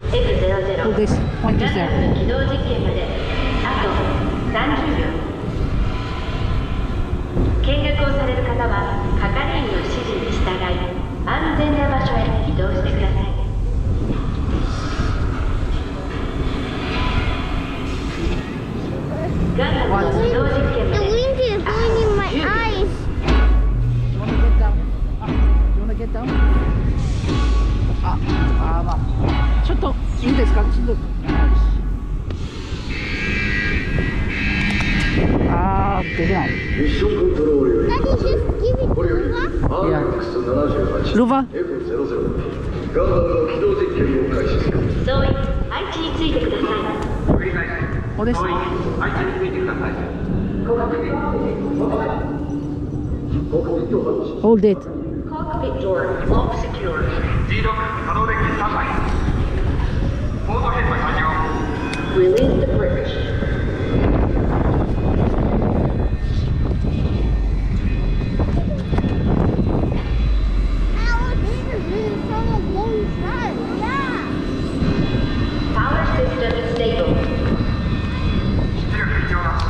F00 this point is ガンダ there. ム起動実験まであと30秒。見学をされる方は係員の指示に従い安全な場所へ移動してください。ガンダムの起動実験ま The で wind is going in my eyes. You wanna get down? You wanna get down? まあちょっといいですか？ちょっとできない。ミッションコントロールより Daddy, just give it これより to us. RX78 ルヴァ F00 ガンダムの起動実験を開始する。総員配置についてください。繰り返しここです。総員配置についてください。 Hold it. Cockpit door lock secure. G6 可動デッキスタンバイ。ポート閉鎖完了。 Release the bridge. Our leader is from a long side. Yeah. Power system stable. 出力異常なし。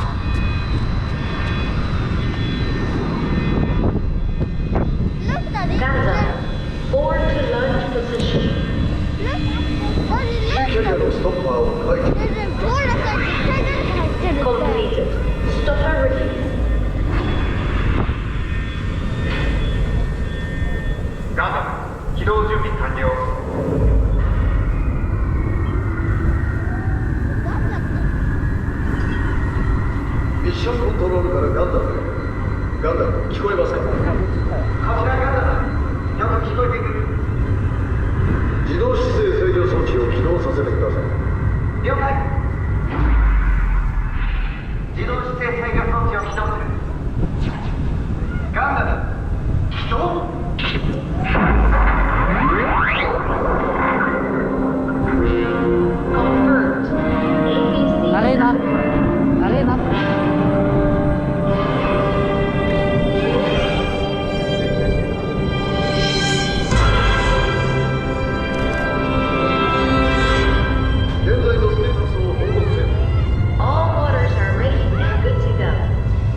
Look, Daddy. Gunza. Forward to launch position. Look. Daddy, キャ look. リアのストッパーを解除。 There's a door that says the Completed. Stopper release. ガンダム起動準備完了。ミッションコントロールからガンダムへ。ガンダム聞こえますか？こちらガンダム。よく聞こえてくる。自動姿勢制御装置を起動させてください。了解。自動姿勢制御装置を起動する。ガンダム起動。 Confirmed. ABC. 慣れな。慣れな。現在のステータスを報告せよ。 All motors are ready and good to go.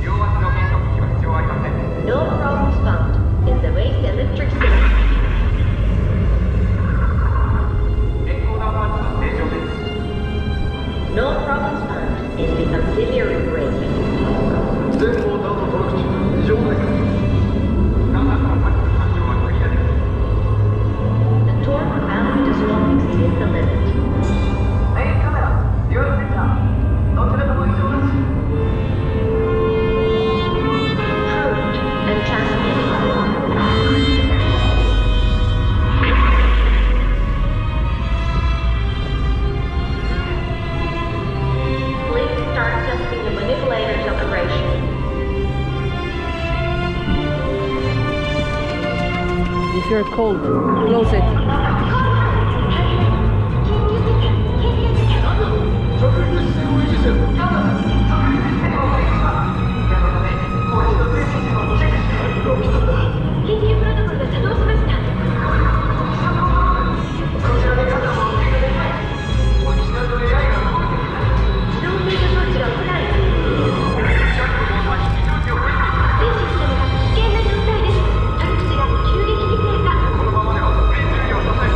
両足の減速機は必要ありません。 No problems found in the waste electric system. エンコーダーパーツは正常です。 No problems found in the auxiliary brake. 全モーターのトラック値異常ないか？ガンダムのパック完了はクリアです。 The torque bound does not exceed the limit. メインカメラ、デュアルセンサー、どちらとも異常なし。 Approved and transmitted. Please start testing the manipulator's operation. If you're cold, close it. 着陸姿勢を維持せよ。緊急プロトコルが作動しました。自動制御装置がオフライン。全システムが危険な状態です。取り口が急激に低下。このままでは全重量を支え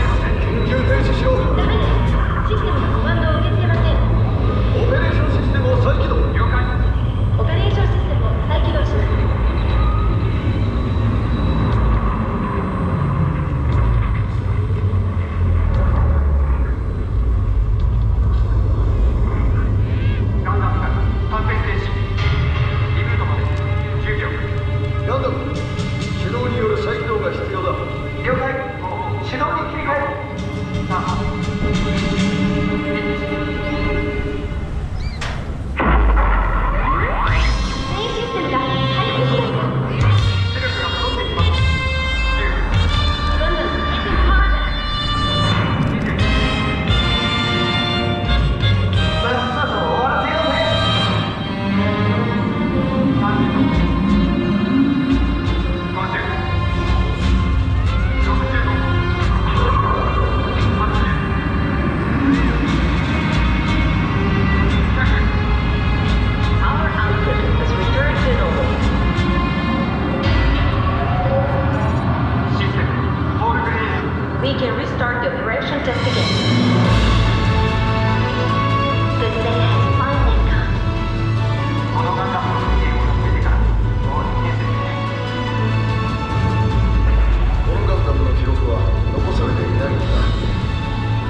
The day has finally come. このガンダムの不正を見つけてからもう2年ですね。このガンダムの記録は残されていないんだ。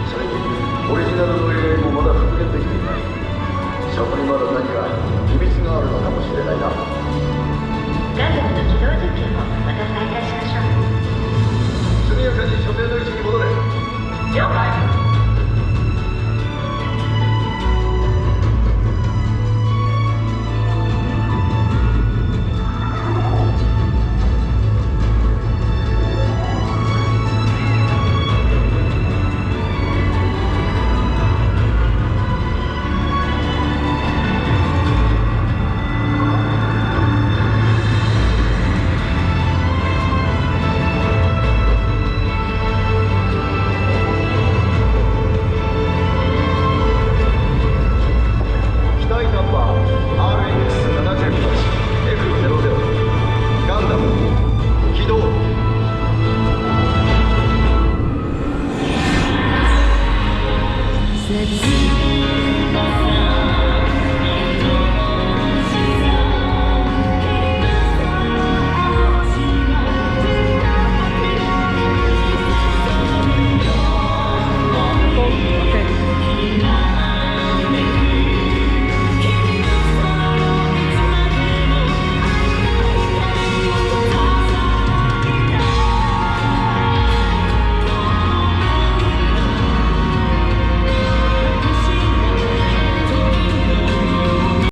それにオリジナルの映像もまだ復元できていない。そこにまだ何か秘密があるのかもしれないな。ガンダムの起動実験をまた再開しましょう。速やかに所定の位置に戻れ。了解。機体ナンバー RX78F00 ガンダム起動。切